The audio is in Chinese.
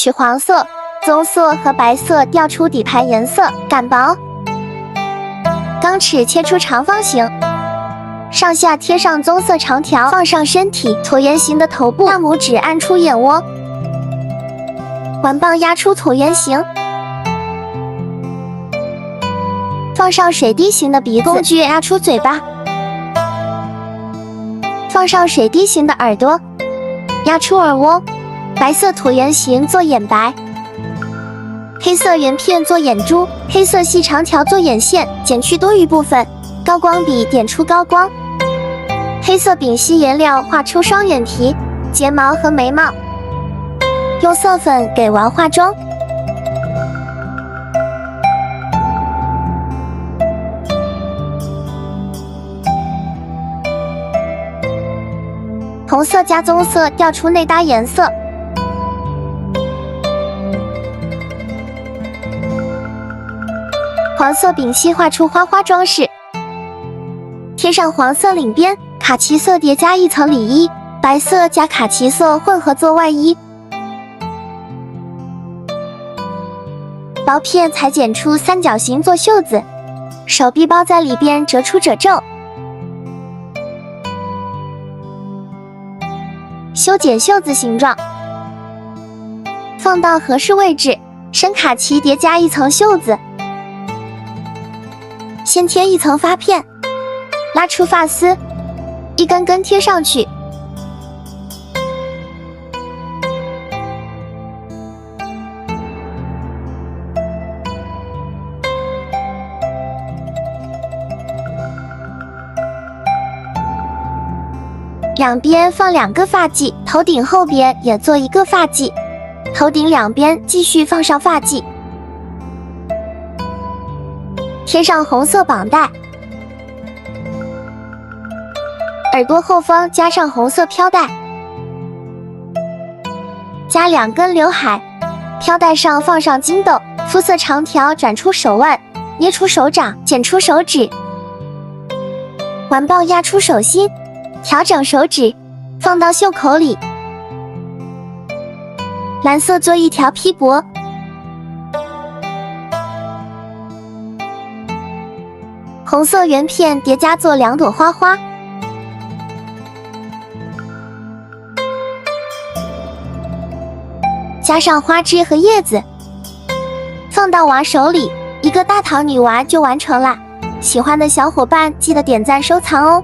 取黄色、棕色和白色调出底盘颜色，擀薄。钢尺切出长方形，上下贴上棕色长条，放上身体，椭圆形的头部，大拇指按出眼窝，环棒压出椭圆形，放上水滴形的鼻子，工具压出嘴巴，放上水滴形的耳朵，压出耳窝，白色椭圆形做眼白，黑色圆片做眼珠，黑色细长条做眼线，减去多余部分，高光笔点出高光，黑色丙烯颜料画出双眼皮、睫毛和眉毛，用色粉给完化妆。红色加棕色调出内搭颜色，黄色丙烯画出花花装饰，贴上黄色领边，卡其色叠加一层里衣，白色加卡其色混合做外衣，薄片裁剪出三角形做袖子，手臂包在里边折出褶皱，修剪袖子形状，放到合适位置，深卡其叠加一层袖子，先贴一层发片，拉出发丝，一根根贴上去，两边放2个发髻，头顶后边也做1个发髻，头顶两边继续放上发髻，贴上红色绑带，耳朵后方加上红色飘带，加2根刘海，飘带上放上金豆，肤色长条转出手腕，捏出手掌，剪出手指，环抱压出手心，调整手指，放到袖口里，蓝色做一条披脖，红色圆片叠加做2朵花花，加上花枝和叶子，放到娃手里，一个大桃女娃就完成啦！喜欢的小伙伴记得点赞收藏哦！